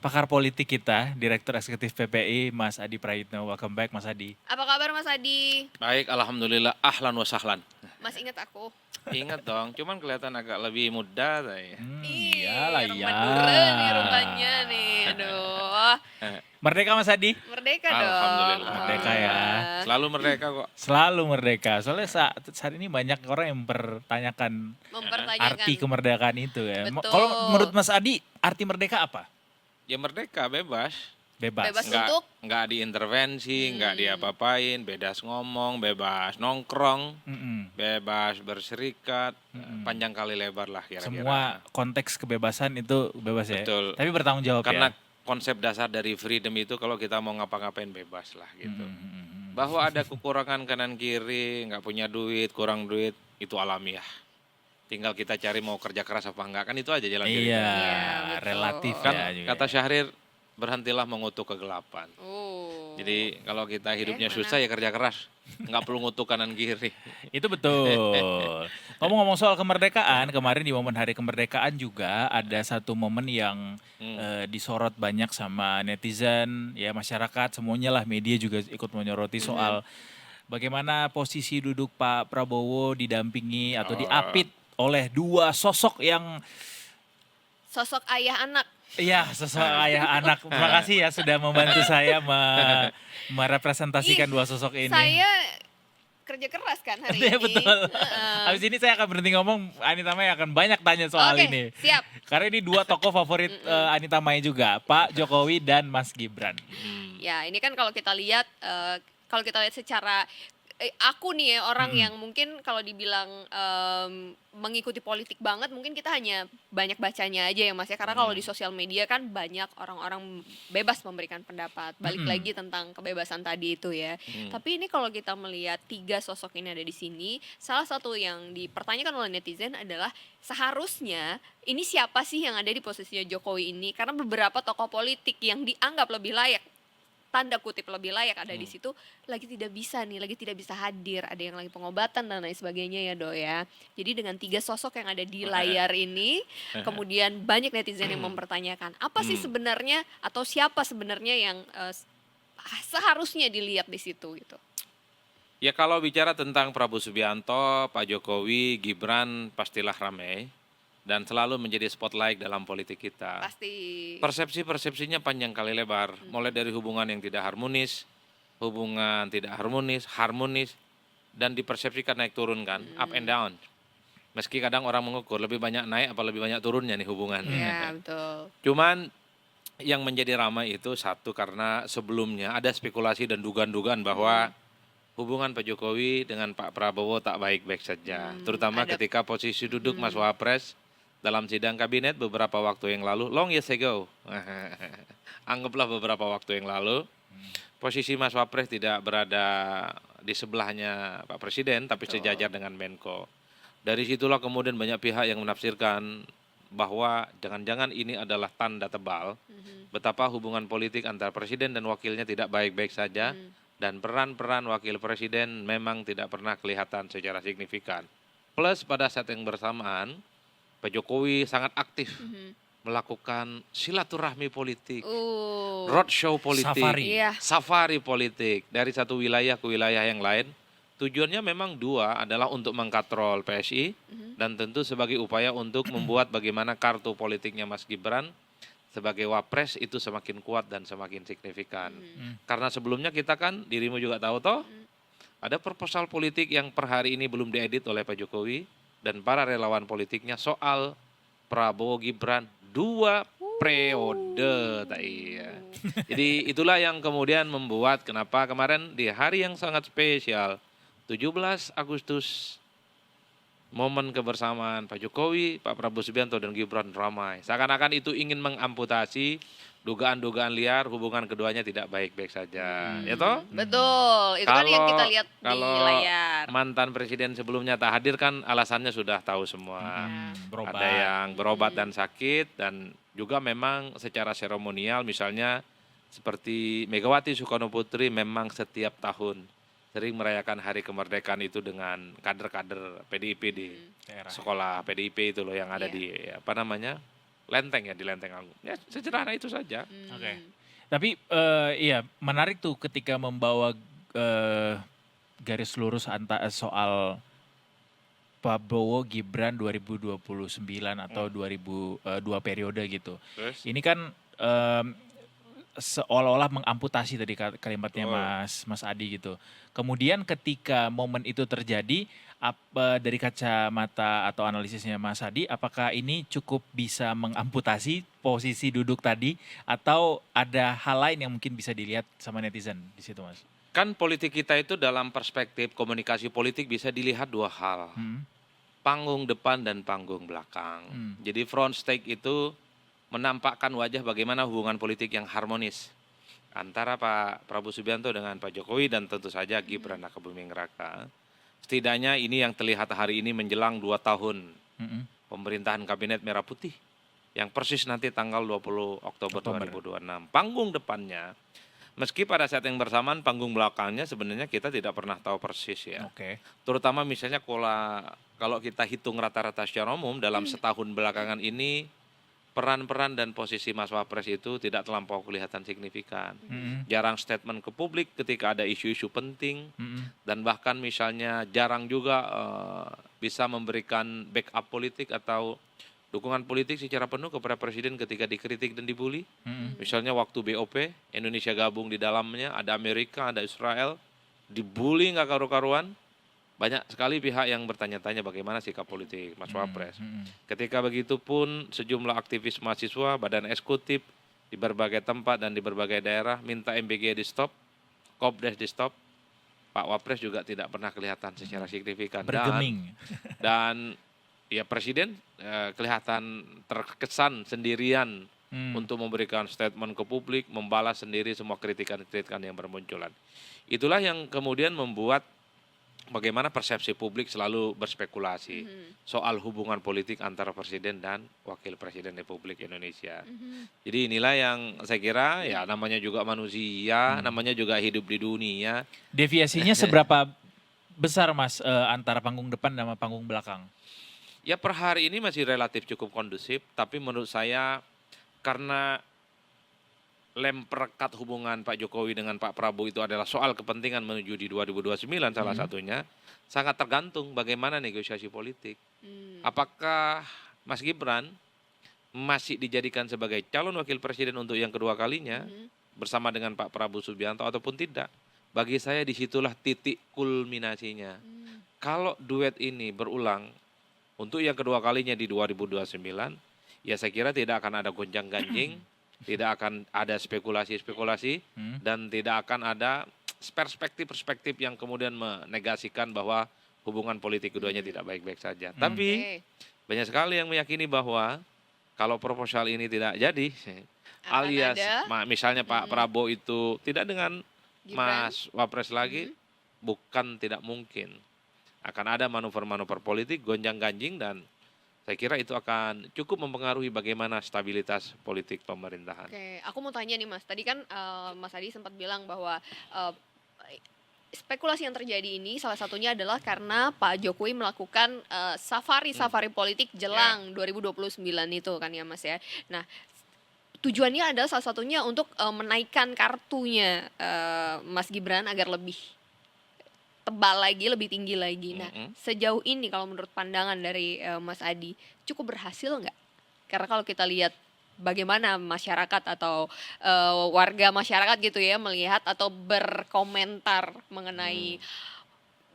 pakar politik kita, Direktur Eksekutif PPI, Mas Adi Prayitno. Welcome back, Mas Adi. Apa kabar Mas Adi? Baik, alhamdulillah, ahlan wa sahlan. Mas ingat aku? Ingat dong, cuman kelihatan agak lebih muda saya. Iyalah orang ya. Madura nih rupanya nih, aduh. Merdeka Mas Adi? Merdeka dong. Alhamdulillah. Merdeka ya. Selalu merdeka kok. Selalu merdeka. Soalnya saat ini banyak orang yang mempertanyakan arti kemerdekaan itu ya. Betul. Kalau menurut Mas Adi, arti merdeka apa? Ya merdeka, bebas. Bebas. Nggak diintervensi, nggak diapa-apain, bebas ngomong, bebas nongkrong, bebas berserikat, panjang kali lebar lah kira-kira. Semua konteks kebebasan itu bebas ya. Betul. Tapi bertanggung jawab Karena ya. konsep dasar dari freedom itu kalau kita mau ngapa-ngapain bebas lah gitu. Bahwa ada kekurangan kanan kiri, nggak punya duit, kurang duit, itu alamiah. Tinggal kita cari mau kerja keras apa enggak, kan itu aja jalan Iya, betul. relatif Kan ya juga. kata Syahrir, berhentilah mengutuk kegelapan. Oh. Jadi kalau kita hidupnya susah ya kerja keras, nggak perlu ngutuk kanan kiri. Itu betul. Ngomong-ngomong soal kemerdekaan, kemarin di momen hari kemerdekaan juga ada satu momen yang disorot banyak sama netizen, ya masyarakat, semuanya lah, media juga ikut menyoroti soal bagaimana posisi duduk Pak Prabowo didampingi atau diapit oleh dua sosok yang Sosok ayah anak. iya, sosok ayah anak. Terima kasih ya sudah membantu saya merepresentasikan dua sosok ini. Saya kerja keras kan hari Iya ini. betul. Habis ini saya akan berhenti ngomong, Anita Mai akan banyak tanya soal Oke, ini. siap. Karena ini dua tokoh favorit Anita Mai juga, Pak Jokowi dan Mas Gibran. Ya ini kan kalau kita lihat secara aku nih ya orang yang mungkin kalau dibilang mengikuti politik banget, mungkin kita hanya banyak bacanya aja ya Mas ya, karena kalau di sosial media kan banyak orang-orang bebas memberikan pendapat, balik lagi tentang kebebasan tadi itu ya. Tapi ini kalau kita melihat tiga sosok ini ada di sini, salah satu yang dipertanyakan oleh netizen adalah seharusnya ini siapa sih yang ada di posisinya Jokowi ini, karena beberapa tokoh politik yang dianggap lebih layak, tanda kutip lebih layak ada di situ lagi tidak bisa hadir, ada yang lagi pengobatan dan lain sebagainya ya Do ya. Jadi dengan tiga sosok yang ada di layar ini, kemudian banyak netizen yang mempertanyakan apa sih sebenarnya atau siapa sebenarnya yang seharusnya dilihat di situ gitu. Ya kalau bicara tentang Prabowo Subianto, Pak Jokowi, Gibran pastilah ramai dan selalu menjadi spotlight dalam politik kita. Pasti. Persepsi-persepsinya panjang kali lebar, mulai dari hubungan yang tidak harmonis, harmonis, dan dipersepsikan naik turun kan, up and down. Meski kadang orang mengukur lebih banyak naik apa lebih banyak turunnya nih hubungannya. Ya betul. Cuman yang menjadi ramai itu satu karena sebelumnya ada spekulasi dan dugaan-dugaan bahwa hubungan Pak Jokowi dengan Pak Prabowo tak baik-baik saja. Terutama ketika posisi duduk Mas Wapres dalam sidang kabinet beberapa waktu yang lalu, long years ago. Anggaplah beberapa waktu yang lalu, posisi Mas Wapres tidak berada di sebelahnya Pak Presiden, tapi sejajar dengan Menko. Dari situlah kemudian banyak pihak yang menafsirkan bahwa jangan-jangan ini adalah tanda tebal betapa hubungan politik antara Presiden dan wakilnya tidak baik-baik saja, dan peran-peran wakil Presiden memang tidak pernah kelihatan secara signifikan. Plus pada saat yang bersamaan, Pak Jokowi sangat aktif melakukan silaturahmi politik, roadshow politik, safari politik dari satu wilayah ke wilayah yang lain. Tujuannya memang dua, adalah untuk mengkatrol PSI dan tentu sebagai upaya untuk membuat bagaimana kartu politiknya Mas Gibran sebagai Wapres itu semakin kuat dan semakin signifikan. Karena sebelumnya kita kan, dirimu juga tahu toh, ada proposal politik yang per hari ini belum diedit oleh Pak Jokowi dan para relawan politiknya soal Prabowo Gibran 2 periode. Jadi itulah yang kemudian membuat kenapa kemarin di hari yang sangat spesial 17 Agustus momen kebersamaan Pak Jokowi, Pak Prabowo Subianto dan Gibran ramai. Seakan-akan itu ingin mengamputasi dugaan-dugaan liar hubungan keduanya tidak baik-baik saja. Ya toh? Betul, itu kan yang kita lihat di Kalau layar. mantan presiden sebelumnya tak hadir kan alasannya sudah tahu semua. Berobat. Ada yang berobat dan sakit, dan juga memang secara seremonial misalnya seperti Megawati Soekarno Putri memang setiap tahun sering merayakan hari kemerdekaan itu dengan kader-kader PDIP di sekolah PDIP itu loh yang ada di Lenteng ya, di Lenteng Agung. Ya sederhana itu saja. Oke. Tapi iya menarik tuh ketika membawa garis lurus soal Prabowo Gibran 2029 atau 2 periode gitu. Terus? Ini kan seolah-olah mengamputasi tadi kalimatnya Mas Adi gitu. Kemudian ketika momen itu terjadi, dari kacamata atau analisisnya Mas Adi, apakah ini cukup bisa mengamputasi posisi duduk tadi atau ada hal lain yang mungkin bisa dilihat sama netizen di situ, Mas? Kan politik kita itu dalam perspektif komunikasi politik bisa dilihat dua hal. Panggung depan dan panggung belakang. Jadi front stage itu menampakkan wajah bagaimana hubungan politik yang harmonis antara Pak Prabowo Subianto dengan Pak Jokowi dan tentu saja Gibran Rakabuming Raka. Setidaknya ini yang terlihat hari ini menjelang 2 tahun pemerintahan Kabinet Merah Putih yang persis nanti tanggal 20 Oktober 2026. Panggung depannya, meski pada saat yang bersamaan panggung belakangnya sebenarnya kita tidak pernah tahu persis ya. Terutama misalnya kalau kita hitung rata-rata secara umum dalam setahun belakangan ini, peran-peran dan posisi Mas Wapres itu tidak terlampau kelihatan signifikan. Jarang statement ke publik ketika ada isu-isu penting, dan bahkan misalnya jarang juga bisa memberikan backup politik atau dukungan politik secara penuh kepada presiden ketika dikritik dan dibully. Misalnya waktu BOP, Indonesia gabung di dalamnya, ada Amerika, ada Israel, dibully nggak karu-karuan. Banyak sekali pihak yang bertanya-tanya bagaimana sikap politik Mas Wapres. Ketika begitu pun sejumlah aktivis mahasiswa, badan eksekutif di berbagai tempat dan di berbagai daerah minta MBG di stop, Kopdes di stop. Pak Wapres juga tidak pernah kelihatan secara signifikan. Bergeming. Dan ya presiden kelihatan terkesan sendirian untuk memberikan statement ke publik, membalas sendiri semua kritikan-kritikan yang bermunculan. Itulah yang kemudian membuat bagaimana persepsi publik selalu berspekulasi soal hubungan politik antara presiden dan wakil presiden Republik Indonesia. Jadi inilah yang saya kira ya namanya juga manusia, namanya juga hidup di dunia. Deviasinya seberapa besar Mas antara panggung depan sama panggung belakang? Ya per hari ini masih relatif cukup kondusif, tapi menurut saya karena lem perekat hubungan Pak Jokowi dengan Pak Prabowo itu adalah soal kepentingan menuju di 2029 salah satunya, sangat tergantung bagaimana negosiasi politik. Apakah Mas Gibran masih dijadikan sebagai calon wakil presiden untuk yang kedua kalinya bersama dengan Pak Prabowo Subianto ataupun tidak? Bagi saya disitulah titik kulminasinya. Kalau duet ini berulang untuk yang kedua kalinya di 2029, ya saya kira tidak akan ada gonjang-ganjing, tidak akan ada spekulasi-spekulasi, dan tidak akan ada perspektif-perspektif yang kemudian menegasikan bahwa hubungan politik keduanya tidak baik-baik saja. Tapi banyak sekali yang meyakini bahwa kalau proposal ini tidak jadi, alias misalnya Pak Prabowo itu tidak dengan Mas Wapres lagi, bukan tidak mungkin. Akan ada manuver-manuver politik, gonjang-ganjing, dan saya kira itu akan cukup mempengaruhi bagaimana stabilitas politik pemerintahan. Oke, aku mau tanya nih Mas, tadi kan Mas Adi sempat bilang bahwa spekulasi yang terjadi ini salah satunya adalah karena Pak Jokowi melakukan safari politik jelang 2029 itu kan ya Mas ya. Nah, tujuannya adalah salah satunya untuk menaikkan kartunya Mas Gibran agar lebih tebal lagi, lebih tinggi lagi. Nah, sejauh ini kalau menurut pandangan dari Mas Adi, cukup berhasil nggak? Karena kalau kita lihat bagaimana masyarakat atau warga masyarakat gitu ya melihat atau berkomentar mengenai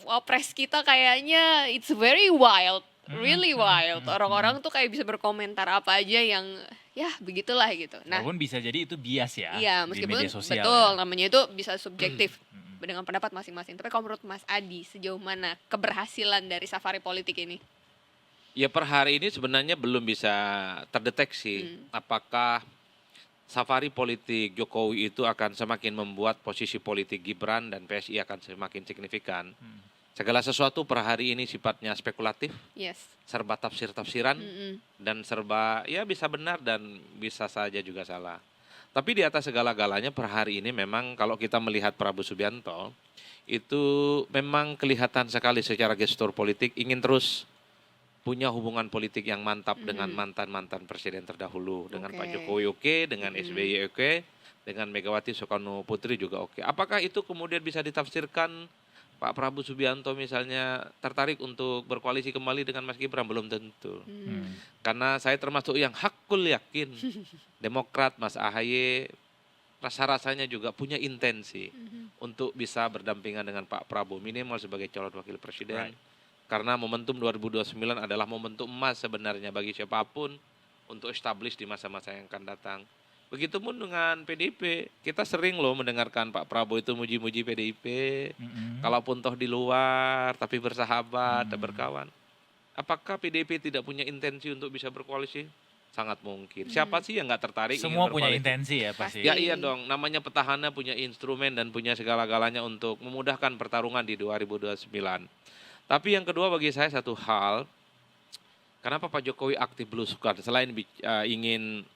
Wapres kita kayaknya it's very wild, really wild. Orang-orang tuh kayak bisa berkomentar apa aja yang ya begitulah gitu. Nah, walaupun bisa jadi itu bias ya iya, di meskipun media sosial. betul, Ya. namanya itu bisa subjektif dengan pendapat masing-masing. Tapi kalau menurut Mas Adi, sejauh mana keberhasilan dari safari politik ini? Ya per hari ini sebenarnya belum bisa terdeteksi apakah safari politik Jokowi itu akan semakin membuat posisi politik Gibran dan PSI akan semakin signifikan. Segala sesuatu per hari ini sifatnya spekulatif, serba tafsir-tafsiran, dan serba ya bisa benar dan bisa saja juga salah. Tapi di atas segala-galanya per hari ini memang kalau kita melihat Prabowo Subianto, itu memang kelihatan sekali secara gestur politik ingin terus punya hubungan politik yang mantap dengan Mhm. mantan-mantan presiden terdahulu. Dengan Pak Oke. Jokowi oke, dengan Mhm. SBY oke, dengan Megawati Soekarno Putri juga oke. Apakah itu kemudian bisa ditafsirkan Pak Prabowo Subianto misalnya tertarik untuk berkoalisi kembali dengan Mas Gibran? Belum tentu. Hmm. Hmm. Karena saya termasuk yang hakul yakin Demokrat, Mas AHY, rasa-rasanya juga punya intensi Mhm. untuk bisa berdampingan dengan Pak Prabowo minimal sebagai calon wakil presiden. Right. Karena momentum 2029 adalah momentum emas sebenarnya bagi siapapun untuk establish di masa-masa yang akan datang. Begitupun dengan PDIP, kita sering loh mendengarkan Pak Prabowo itu muji-muji PDIP, Mm-mm. kalaupun toh di luar tapi bersahabat dan Hmm. berkawan. Apakah PDIP tidak punya intensi untuk bisa berkoalisi? Sangat mungkin. Siapa Hmm. sih yang nggak tertarik ingin Semua punya berkoalisi? intensi ya pasti. Ya iya dong, namanya petahana punya instrumen dan punya segala-galanya untuk memudahkan pertarungan di 2029. Tapi yang kedua bagi saya satu hal, kenapa Pak Jokowi aktif belusukan selain ingin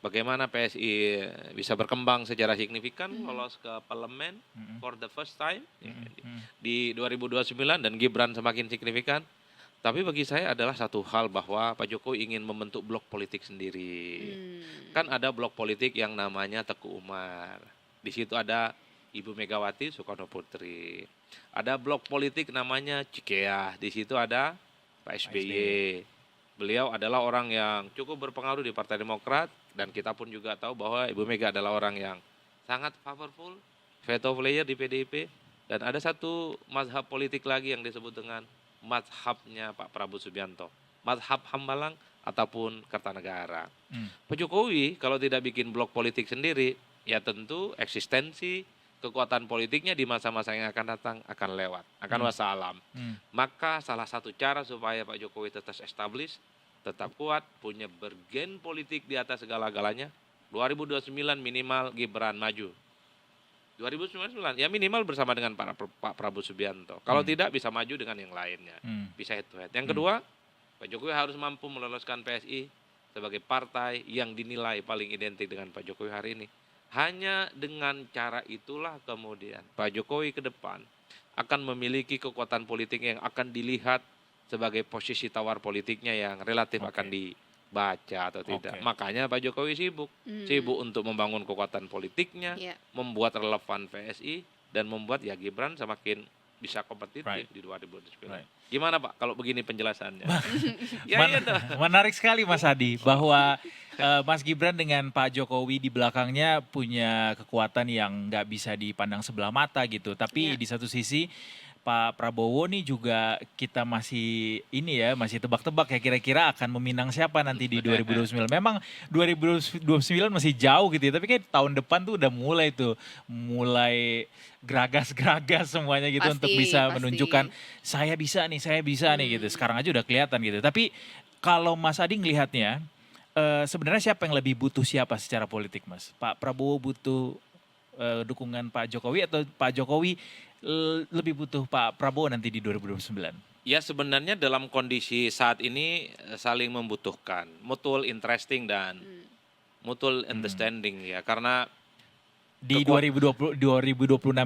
bagaimana PSI bisa berkembang secara signifikan, Mhm. lolos ke parlemen Mm-mm. for the first time Mm-mm. di 2029 dan Gibran semakin signifikan. Tapi bagi saya adalah satu hal bahwa Pak Jokowi ingin membentuk blok politik sendiri. Hmm. Kan ada blok politik yang namanya Teku Umar. Di situ ada Ibu Megawati Soekarno Putri. Ada blok politik namanya Cikeas. Di situ ada Pak SBY. Beliau adalah orang yang cukup berpengaruh di Partai Demokrat dan kita pun juga tahu bahwa Ibu Mega adalah orang yang sangat powerful, veto player di PDIP. Dan ada satu mazhab politik lagi yang disebut dengan mazhabnya Pak Prabowo Subianto, mazhab Hambalang ataupun Kertanegara. Hmm. Pak Jokowi kalau tidak bikin blok politik sendiri, ya tentu eksistensi kekuatan politiknya di masa-masa yang akan datang akan lewat, akan wassalam. Hmm. Maka salah satu cara supaya Pak Jokowi tetap establish, tetap kuat, punya bergen politik di atas segala-galanya, 2029 minimal Gibran maju. 2029 ya minimal bersama dengan Pak Prabowo Subianto. Kalau tidak bisa maju dengan yang lainnya. Hmm. Bisa head to head. Yang kedua, Pak Jokowi harus mampu meloloskan PSI sebagai partai yang dinilai paling identik dengan Pak Jokowi hari ini. Hanya dengan cara itulah kemudian Pak Jokowi ke depan akan memiliki kekuatan politik yang akan dilihat sebagai posisi tawar politiknya yang relatif Oke. akan dibaca atau tidak. Oke. Makanya Pak Jokowi sibuk. Hmm. Sibuk untuk membangun kekuatan politiknya, Iya. membuat relevan PSI, dan membuat ya Gibran semakin bisa kompetitif Right. di 2029. Right. Gimana Pak kalau begini penjelasannya? Ya Men- iya dah. Menarik sekali Mas Adi bahwa Mas Gibran dengan Pak Jokowi di belakangnya punya kekuatan yang nggak bisa dipandang sebelah mata gitu. Tapi Iya. di satu sisi Pak Prabowo nih juga kita masih ini ya masih tebak-tebak ya kira-kira akan meminang siapa nanti di 2029. Memang 2029 masih jauh gitu ya. Tapi kayak tahun depan tuh udah mulai geragas-geragas semuanya gitu untuk Pasti, bisa pasti. menunjukkan saya bisa nih gitu. Sekarang aja udah kelihatan gitu. Tapi kalau Mas Adi ngelihatnya sebenarnya siapa yang lebih butuh siapa secara politik Mas? Pak Prabowo butuh dukungan Pak Jokowi atau Pak Jokowi lebih butuh Pak Prabowo nanti di 2029? Ya sebenarnya dalam kondisi saat ini saling membutuhkan, mutual interesting dan mutual understanding ya. Karena Di 2026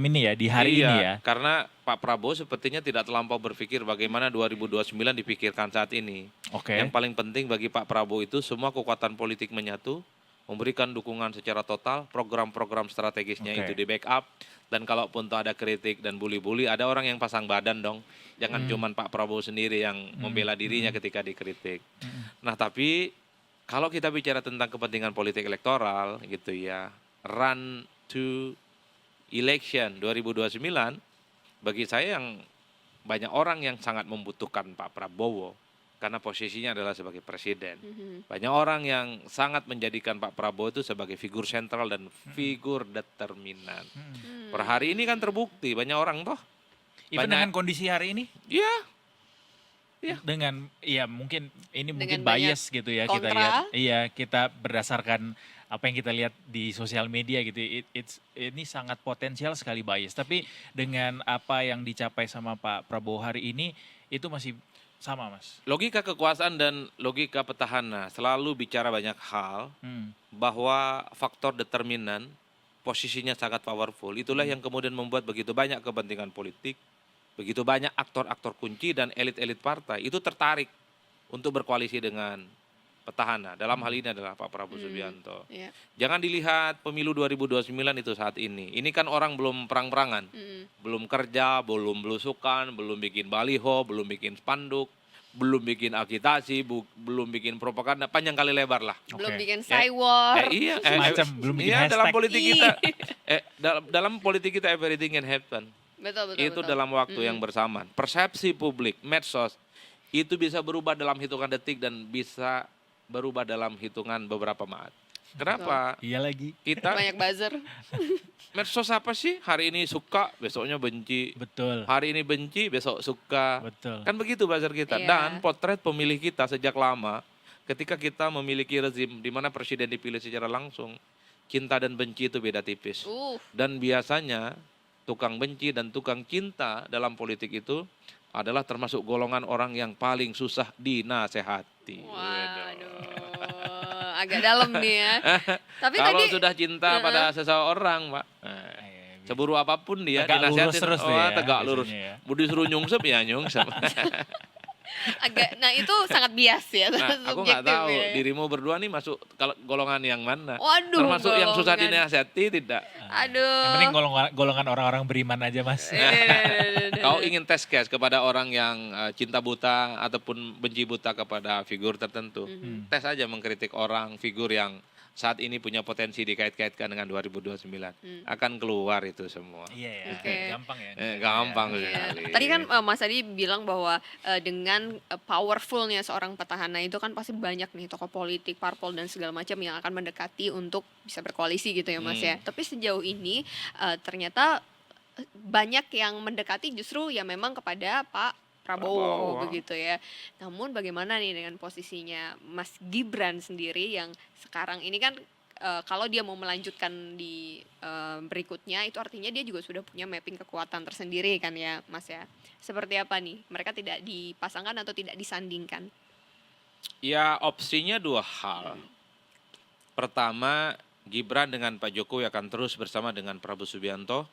ini ya, di hari ini ya. karena Pak Prabowo sepertinya tidak terlampau berpikir bagaimana 2029 dipikirkan saat ini. Oke. Yang paling penting bagi Pak Prabowo itu semua kekuatan politik menyatu, memberikan dukungan secara total, program-program strategisnya Oke. itu di backup, dan kalaupun tuh ada kritik dan bully-bully, ada orang yang pasang badan dong. Jangan cuman Pak Prabowo sendiri yang membela dirinya ketika dikritik. Nah tapi kalau kita bicara tentang kepentingan politik elektoral gitu ya, run to election 2029, bagi saya yang banyak orang yang sangat membutuhkan Pak Prabowo karena posisinya adalah sebagai presiden. Banyak orang yang sangat menjadikan Pak Prabowo itu sebagai figur sentral dan figur determinan. Per hari ini kan terbukti banyak orang toh. Even Banyak- dengan kondisi hari ini? Iya. Iya. Dengan ya mungkin ini Dengan mungkin banyak bias gitu ya kita kontra. lihat. Iya, kita berdasarkan apa yang kita lihat di sosial media gitu. Ini sangat potensial sekali bias. Tapi dengan apa yang dicapai sama Pak Prabowo hari ini itu masih sama, Mas. Logika kekuasaan dan logika petahana selalu bicara banyak hal bahwa faktor determinan posisinya sangat powerful. Itulah yang kemudian membuat begitu banyak kepentingan politik, begitu banyak aktor-aktor kunci dan elit-elit partai itu tertarik untuk berkoalisi dengan petahana. Dalam hal ini adalah Pak Prabowo Subianto. Iya. Jangan dilihat pemilu 2029 itu saat ini. Ini kan orang belum perang-perangan. Belum kerja, belum belusukan, belum bikin baliho, belum bikin spanduk, belum bikin agitasi, belum bikin propaganda, panjang kali lebar lah. Belum Oke. bikin cywar. Semacam belum bikin iya, hashtag. dalam politik kita, dalam politik kita everything can happen. Betul. Itu dalam waktu yang bersamaan. Persepsi publik, medsos, itu bisa berubah dalam hitungan detik dan bisa berubah dalam hitungan beberapa menit. Kenapa? Iya lagi. Kita Banyak buzzer. medsos apa sih? Hari ini suka, besoknya benci. Betul. Hari ini benci, besok suka. Betul. Kan begitu buzzer kita. Iya. Dan potret pemilih kita sejak lama, ketika kita memiliki rezim di mana presiden dipilih secara langsung, cinta dan benci itu beda tipis. Dan biasanya tukang benci dan tukang cinta dalam politik itu adalah termasuk golongan orang yang paling susah dinasehati. Waduh, agak dalam nih ya. Tapi Kalau tadi sudah cinta pada seseorang, Pak, seburu apapun dia Tegak lurus dinasihatin, terus dia ya, tegak lurus. biasanya ya. Mau disuruh nyungsep ya nyungsep. nah itu sangat bias ya, Nah, aku nggak subjektif tahu ya. dirimu berdua nih masuk kalau golongan yang mana. Waduh, Termasuk yang susah golongan. dinasihati tidak. Aduh. Yang penting golongan orang-orang beriman aja, Mas. Kau ingin tes case kepada orang yang cinta buta ataupun benci buta kepada figur tertentu. Tes aja mengkritik orang, figur yang saat ini punya potensi dikait-kaitkan dengan 2029. Akan keluar itu semua. Iya ya. Oke. Gampang ya. Gampang Iya. sekali. Tadi kan Mas Adi bilang bahwa dengan powerfulnya seorang petahana itu kan pasti banyak nih tokoh politik, parpol dan segala macam yang akan mendekati untuk bisa berkoalisi gitu ya Mas ya. Tapi sejauh ini ternyata banyak yang mendekati justru ya memang kepada Pak Prabowo begitu ya. Namun bagaimana nih dengan posisinya Mas Gibran sendiri yang sekarang ini kan kalau dia mau melanjutkan di berikutnya itu artinya dia juga sudah punya mapping kekuatan tersendiri kan ya Mas ya. Seperti apa nih? Mereka tidak dipasangkan atau tidak disandingkan? Ya opsinya dua hal. Pertama, Gibran dengan Pak Jokowi akan terus bersama dengan Prabowo Subianto.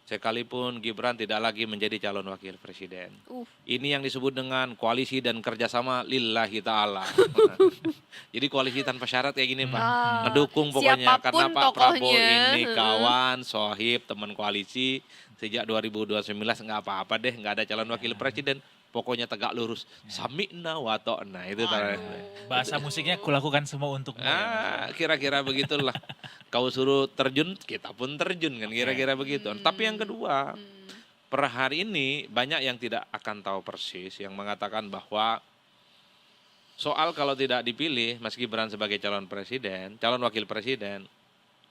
Sekalipun Gibran tidak lagi menjadi calon wakil presiden. Ini yang disebut dengan koalisi dan kerjasama lillahi ta'ala. Jadi koalisi tanpa syarat kayak gini Pak. Ngedukung pokoknya. Siapapun Karena Pak Prabowo tokohnya. ini kawan, sohib, teman koalisi. Sejak 2029 nggak apa-apa deh, nggak ada calon wakil presiden. Pokoknya tegak lurus. Sami'na wa ta'na. Itu Bahasa musiknya kulakukan semua untukmu. kira-kira begitulah. Kau suruh terjun, kita pun terjun kan kira-kira begitu. Tapi yang kedua, per hari ini banyak yang tidak akan tahu persis yang mengatakan bahwa soal kalau tidak dipilih Mas Gibran sebagai calon presiden, calon wakil presiden,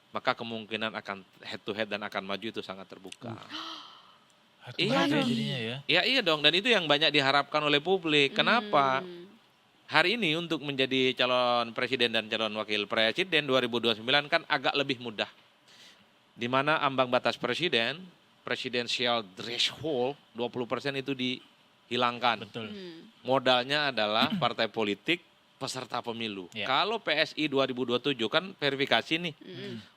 maka kemungkinan akan head to head dan akan maju itu sangat terbuka. Iya dong. Jadinya ya. Ya iya dong, dan itu yang banyak diharapkan oleh publik. Kenapa? Hari ini untuk menjadi calon presiden dan calon wakil presiden 2029 kan agak lebih mudah. Di mana ambang batas presiden, presidential threshold 20% itu dihilangkan. Betul. Modalnya adalah partai politik, peserta pemilu. Ya. Kalau PSI 2027 kan verifikasi nih.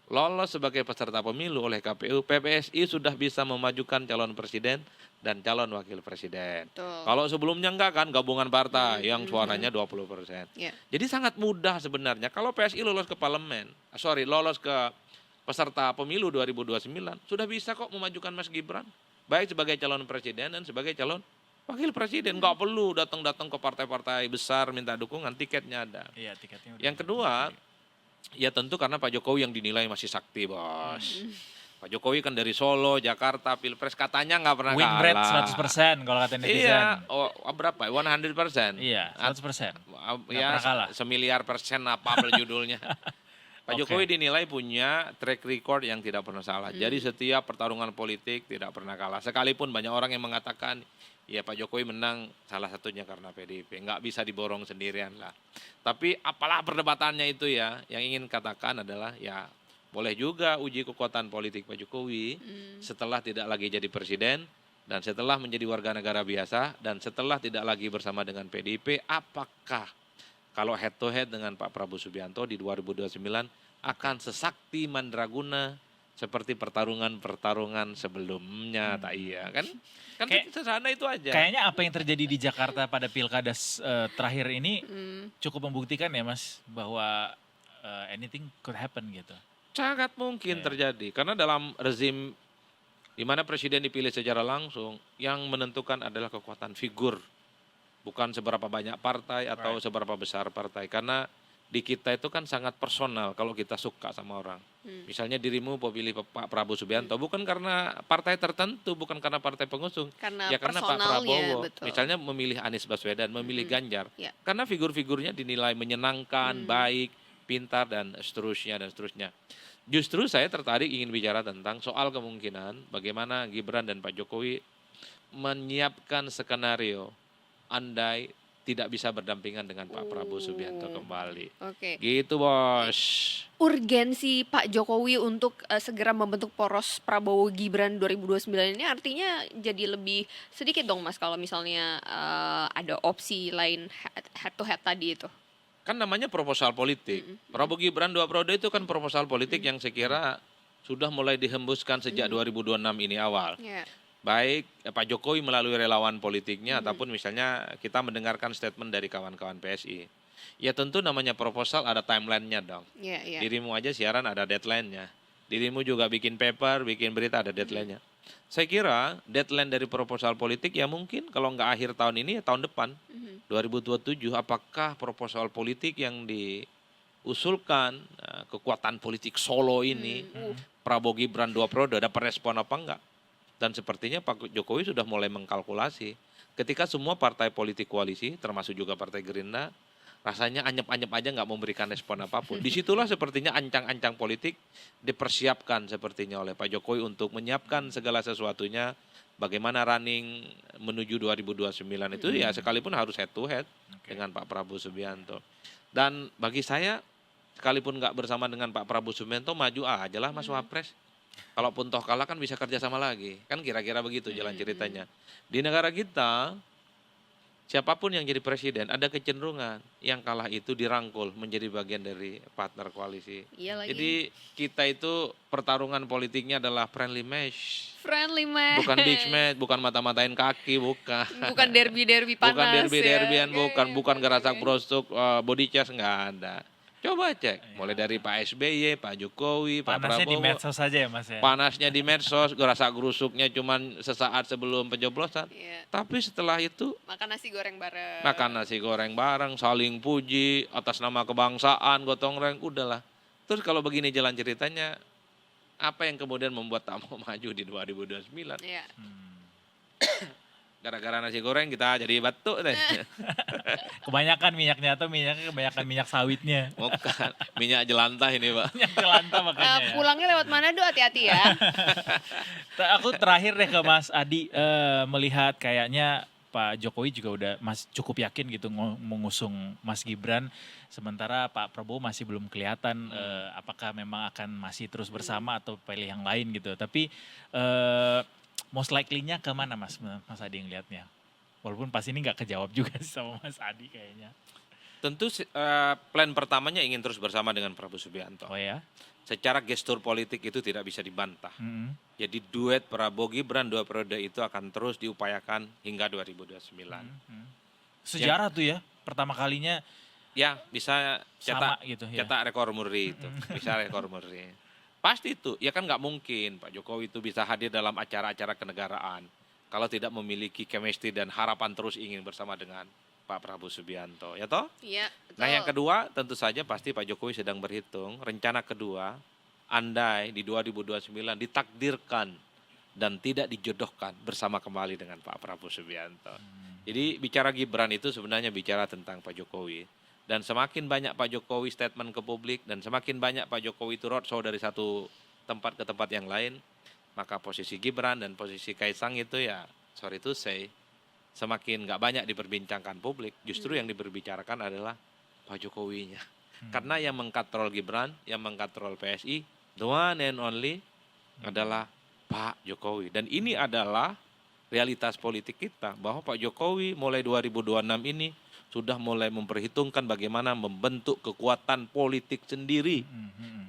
Lolos sebagai peserta pemilu oleh KPU, PPSI sudah bisa memajukan calon presiden dan calon wakil presiden. Betul. Kalau sebelumnya enggak kan gabungan partai yang suaranya 20%. Ya. Jadi sangat mudah sebenarnya. Kalau PSI lolos ke parlemen, lolos ke peserta pemilu 2029, sudah bisa kok memajukan Mas Gibran. Baik sebagai calon presiden dan sebagai calon wakil presiden. Enggak perlu datang-datang ke partai-partai besar minta dukungan, tiketnya ada. Iya, tiketnya udah. Yang kedua, ya tentu karena Pak Jokowi yang dinilai masih sakti, Bos. Pak Jokowi kan dari Solo, Jakarta, Pilpres katanya nggak pernah Win rate kalah. 100% kalau kata netizen. Iya, berapa? 100%. Iya, 100%. Ya, pernah kalah. semiliar persen apa judulnya. Pak Jokowi dinilai punya track record yang tidak pernah salah. Jadi setiap pertarungan politik tidak pernah kalah. Sekalipun banyak orang yang mengatakan, ya Pak Jokowi menang salah satunya karena PDIP. Nggak bisa diborong sendirian lah. Tapi apalah perdebatannya itu ya. Yang ingin katakan adalah ya boleh juga uji kekuatan politik Pak Jokowi setelah tidak lagi jadi presiden dan setelah menjadi warga negara biasa dan setelah tidak lagi bersama dengan PDIP, apakah kalau head to head dengan Pak Prabowo Subianto di 2029 akan sesakti mandraguna seperti pertarungan-pertarungan sebelumnya, tak iya kan? Kan Kayak- sederhana itu aja. Kayaknya apa yang terjadi di Jakarta pada pilkada terakhir ini Hmm. cukup membuktikan ya Mas bahwa anything could happen gitu. Sangat mungkin Iya. terjadi karena dalam rezim di mana presiden dipilih secara langsung, yang menentukan adalah kekuatan figur, bukan seberapa banyak partai atau seberapa besar partai. Karena di kita itu kan sangat personal kalau kita suka sama orang. Misalnya dirimu mau pilih Pak Prabowo Subianto bukan karena partai tertentu, bukan karena partai pengusung, Karena ya karena Pak personalnya, Prabowo. betul. Misalnya memilih Anies Baswedan, memilih Ganjar, Ya. karena figur-figurnya dinilai menyenangkan, baik, pintar dan seterusnya dan seterusnya. Justru saya tertarik ingin bicara tentang soal kemungkinan bagaimana Gibran dan Pak Jokowi menyiapkan skenario andai tidak bisa berdampingan dengan Pak Prabowo Subianto kembali. Oke. Gitu bos. Urgensi Pak Jokowi untuk segera membentuk poros Prabowo Gibran 2029 ini artinya jadi lebih sedikit dong Mas kalau misalnya ada opsi lain head to head tadi itu. Kan namanya proposal politik. Prabowo Gibran 2 periode itu kan proposal politik yang saya kira sudah mulai dihembuskan sejak 2026 ini awal. Ya. Baik Pak Jokowi melalui relawan politiknya ataupun misalnya kita mendengarkan statement dari kawan-kawan PSI. Ya tentu namanya proposal ada timelinenya dong. Ya, ya. Dirimu aja siaran ada deadline-nya. Dirimu juga bikin paper, bikin berita ada deadline-nya. Saya kira deadline dari proposal politik ya mungkin kalau nggak akhir tahun ini ya tahun depan. 2027 apakah proposal politik yang diusulkan kekuatan politik Solo ini Prabowo Gibran 2 periode dapat respon apa enggak? Dan sepertinya Pak Jokowi sudah mulai mengkalkulasi ketika semua partai politik koalisi termasuk juga Partai Gerindra rasanya anyep-anyep aja nggak memberikan respon apapun. Disitulah sepertinya ancang-ancang politik dipersiapkan sepertinya oleh Pak Jokowi untuk menyiapkan segala sesuatunya bagaimana running menuju 2029 itu ya sekalipun harus head to head dengan Pak Prabowo Subianto. Dan bagi saya sekalipun nggak bersama dengan Pak Prabowo Subianto maju aja lah Mas Wapres. Kalaupun toh kalah kan bisa kerjasama lagi. Kan kira-kira begitu jalan ceritanya. Di negara kita siapapun yang jadi presiden ada kecenderungan yang kalah itu dirangkul menjadi bagian dari partner koalisi. Iya lagi. Jadi kita itu pertarungan politiknya adalah friendly match. Friendly match. Bukan big match, bukan mata-matain kaki, bukan. Bukan derby-derby panas. Bukan derby-derbyan, ya. bukan gerasak brostuk, body chest nggak ada. Coba cek, mulai dari Pak SBY, Pak Jokowi, Pak Panasnya di Prabowo. medsos saja ya Mas ya. Panasnya di medsos, gerasak gerusuknya cuman sesaat sebelum pencoblosan. Iya. Tapi setelah itu Makan nasi goreng bareng. makan nasi goreng bareng, saling puji atas nama kebangsaan, gotong royong, udahlah. Terus kalau begini jalan ceritanya, apa yang kemudian membuat tak mau maju di 2029? Iya. Gara-gara nasi goreng kita jadi batuk deh. Kebanyakan minyaknya atau kebanyakan minyak sawitnya. Bukan, minyak jelantah ini Pak. Minyak jelantah makanya ya. Pulangnya lewat Manado hati-hati ya. Aku terakhir deh ke Mas Adi, melihat kayaknya Pak Jokowi juga udah cukup yakin gitu mengusung Mas Gibran, sementara Pak Prabowo masih belum kelihatan apakah memang akan masih terus bersama atau pilih yang lain gitu. Tapi most likely-nya kemana Mas Adi yang lihatnya? Walaupun pas ini nggak kejawab juga sih sama Mas Adi kayaknya. Tentu plan pertamanya ingin terus bersama dengan Prabowo Subianto. Oh ya? Secara gestur politik itu tidak bisa dibantah. Mm-mm. Jadi duet Prabowo Gibran 2 periode itu akan terus diupayakan hingga 2029. Sejarah tuh ya, pertama kalinya Ya bisa sama cetak gitu ya. cetak rekor muri itu, bisa rekor muri. Pasti itu, ya kan nggak mungkin Pak Jokowi itu bisa hadir dalam acara-acara kenegaraan kalau tidak memiliki chemistry dan harapan terus ingin bersama dengan Pak Prabowo Subianto, ya toh? Iya, betul. Nah yang kedua tentu saja pasti Pak Jokowi sedang berhitung rencana kedua, andai di 2029 ditakdirkan dan tidak dijodohkan bersama kembali dengan Pak Prabowo Subianto. Jadi bicara Gibran itu sebenarnya bicara tentang Pak Jokowi. Dan semakin banyak Pak Jokowi statement ke publik dan semakin banyak Pak Jokowi itu roadshow dari satu tempat ke tempat yang lain, maka posisi Gibran dan posisi Kaisang itu ya sorry to say semakin nggak banyak diperbincangkan publik. Justru yang diperbicarakan adalah Pak Jokowinya. Karena yang mengkatrol Gibran, yang mengkatrol PSI, the one and only adalah Pak Jokowi. Dan ini adalah realitas politik kita bahwa Pak Jokowi mulai 2026 ini sudah mulai memperhitungkan bagaimana membentuk kekuatan politik sendiri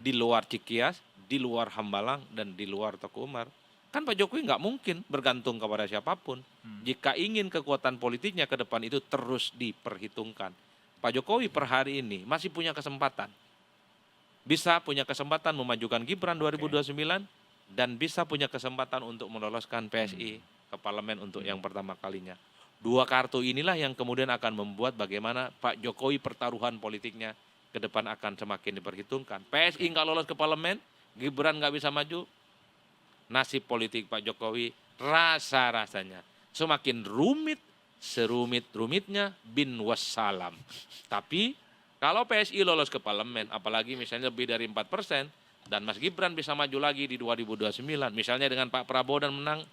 di luar Cikias, di luar Hambalang dan di luar Teguh Umar. Kan Pak Jokowi nggak mungkin bergantung kepada siapapun. Jika ingin kekuatan politiknya ke depan itu terus diperhitungkan. Pak Jokowi per hari ini masih punya kesempatan. Bisa punya kesempatan memajukan Gibran 2029 dan bisa punya kesempatan untuk meloloskan PSI ke parlemen untuk yang pertama kalinya. Dua kartu inilah yang kemudian akan membuat bagaimana Pak Jokowi pertaruhan politiknya ke depan akan semakin diperhitungkan. PSI nggak lolos ke parlemen, Gibran nggak bisa maju, nasib politik Pak Jokowi rasa-rasanya semakin rumit, serumit-rumitnya bin wassalam. Tapi kalau PSI lolos ke parlemen, apalagi misalnya lebih dari 4%, dan Mas Gibran bisa maju lagi di 2029, misalnya dengan Pak Prabowo dan menang,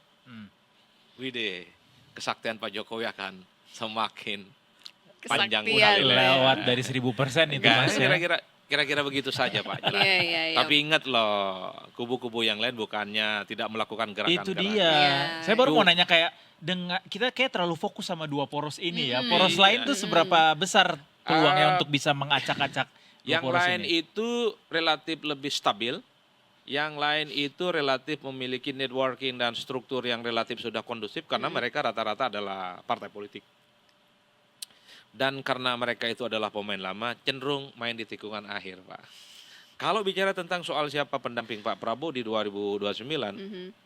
wide, kesaktian Pak Jokowi akan semakin panjang Kesaktian. Lewat dari 1000% itu Enggak, Mas ya. kira-kira begitu saja Pak. Jelas. Iya. Tapi ingat loh, kubu-kubu yang lain bukannya tidak melakukan gerakan-gerakan. Itu dia. Iya. Saya baru mau Duh. nanya kayak kita kayak terlalu fokus sama dua poros ini ya. Poros Iya. lain tuh seberapa besar peluangnya untuk bisa mengacak-acak dua Yang poros lain ini? itu relatif lebih stabil, yang lain itu relatif memiliki networking dan struktur yang relatif sudah kondusif karena mereka rata-rata adalah partai politik. Dan karena mereka itu adalah pemain lama, cenderung main di tikungan akhir, Pak. Kalau bicara tentang soal siapa pendamping Pak Prabowo di 2029,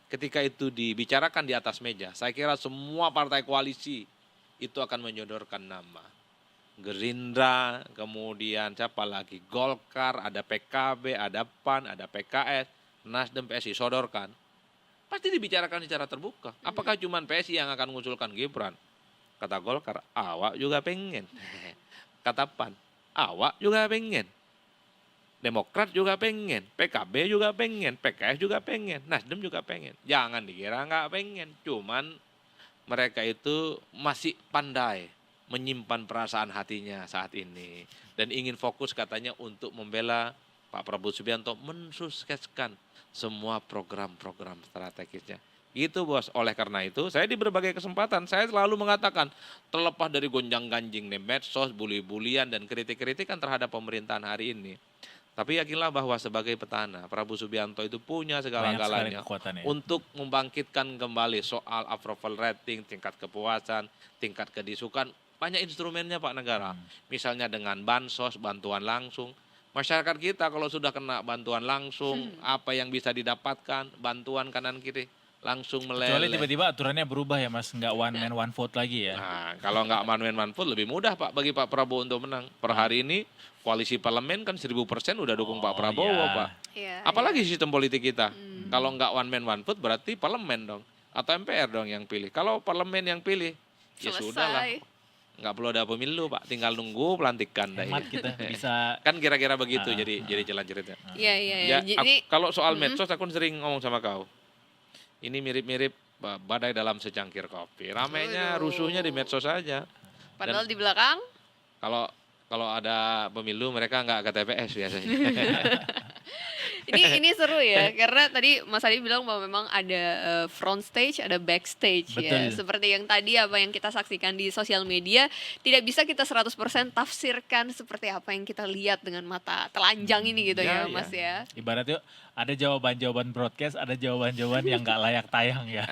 ketika itu dibicarakan di atas meja, saya kira semua partai koalisi itu akan menyodorkan nama. Gerindra, kemudian siapa lagi? Golkar, ada PKB, ada PAN, ada PKS, Nasdem, PSI sodorkan. Pasti dibicarakan secara terbuka. Apakah cuma PSI yang akan mengusulkan Gibran? Kata Golkar, awak juga pengen. Kata PAN, awak juga pengen. Demokrat juga pengen, PKB juga pengen, PKS juga pengen, Nasdem juga pengen. Jangan dikira nggak pengen, cuman mereka itu masih pandai menyimpan perasaan hatinya saat ini. Dan ingin fokus katanya untuk membela Pak Prabowo Subianto mensukseskan semua program-program strategisnya. Gitu bos, oleh karena itu saya di berbagai kesempatan saya selalu mengatakan terlepas dari gonjang-ganjing nih medsos, bully-bulian dan kritik-kritikan terhadap pemerintahan hari ini. Tapi yakinlah bahwa sebagai petahana Prabowo Subianto itu punya Banyak sekali segala-galanya kekuatannya. untuk membangkitkan kembali soal approval rating, tingkat kepuasan, tingkat kedisukan. Banyak instrumennya Pak Negara. Misalnya dengan bansos, bantuan langsung. Masyarakat kita kalau sudah kena bantuan langsung, apa yang bisa didapatkan, bantuan kanan kiri, langsung meleleh. Kecuali tiba-tiba aturannya berubah ya Mas, nggak one man one vote lagi ya. Nah, kalau nggak one man one vote lebih mudah Pak bagi Pak Prabowo untuk menang. Per hari ini koalisi parlemen kan 1000% udah dukung Pak Prabowo iya. Pak. Iya, Apalagi sistem politik kita. Kalau nggak one man one vote berarti parlemen dong. Atau MPR dong yang pilih. Kalau parlemen yang pilih, ya Selesai. sudah lah. Nggak perlu ada pemilu Pak. Tinggal nunggu pelantikan. dah Hemat ya. kita bisa. Kan kira-kira begitu jadi jalan ceritanya. Iya. Ya, Jadi kalau soal medsos aku sering ngomong sama kau. Ini mirip-mirip badai dalam secangkir kopi. Ramainya, Waduh. rusuhnya di medsos saja. padahal di belakang Kalau ada pemilu mereka nggak ke TPS biasanya. ini seru ya karena tadi Mas Adi bilang bahwa memang ada front stage, ada backstage ya. Betul. Seperti yang tadi apa yang kita saksikan di sosial media tidak bisa kita 100% tafsirkan seperti apa yang kita lihat dengan mata telanjang ini gitu Ya, ya Mas ya. Ibaratnya ada jawaban-jawaban broadcast, ada jawaban-jawaban yang nggak layak tayang ya.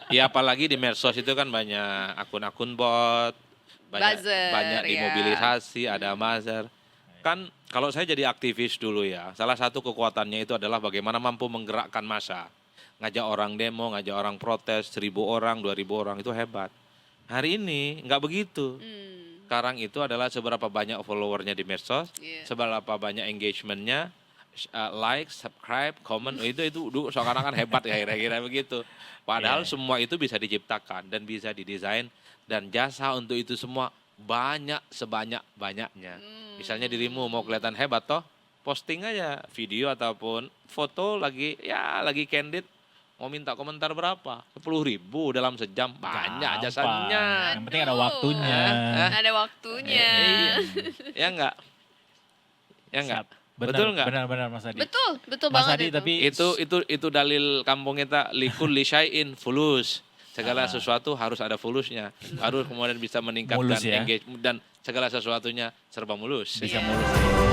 Ya apalagi di medsos itu kan banyak akun-akun bot, Buzzer, banyak ya. dimobilisasi, ada buzzer. Kan kalau saya jadi aktivis dulu ya, salah satu kekuatannya itu adalah bagaimana mampu menggerakkan massa. Ngajak orang demo, ngajak orang protes, 1000 orang, 2000 orang, itu hebat. Hari ini nggak begitu. Sekarang itu adalah seberapa banyak followernya di medsos, Iya. seberapa banyak engagementnya, like, subscribe, comment, itu sekarang kan hebat ya kira-kira begitu. Padahal Iya. semua itu bisa diciptakan dan bisa didesain dan jasa untuk itu semua banyak sebanyak-banyaknya. Misalnya dirimu mau kelihatan hebat toh, posting aja video ataupun foto lagi candid, mau minta komentar berapa? 10.000 dalam sejam, banyak Gampang. jasanya. Yang penting ada waktunya. Ada waktunya. Iya. Ya enggak? Ya enggak? Benar, Betul nggak? Benar Mas Adi. Betul Mas banget Adi itu. tapi Itu dalil kampung kita likulli syai'in fulus. Segala sesuatu harus ada fulusnya. Harus kemudian bisa meningkatkan Mulus ya. engagement dan segala sesuatunya serba mulus. bisa mulus.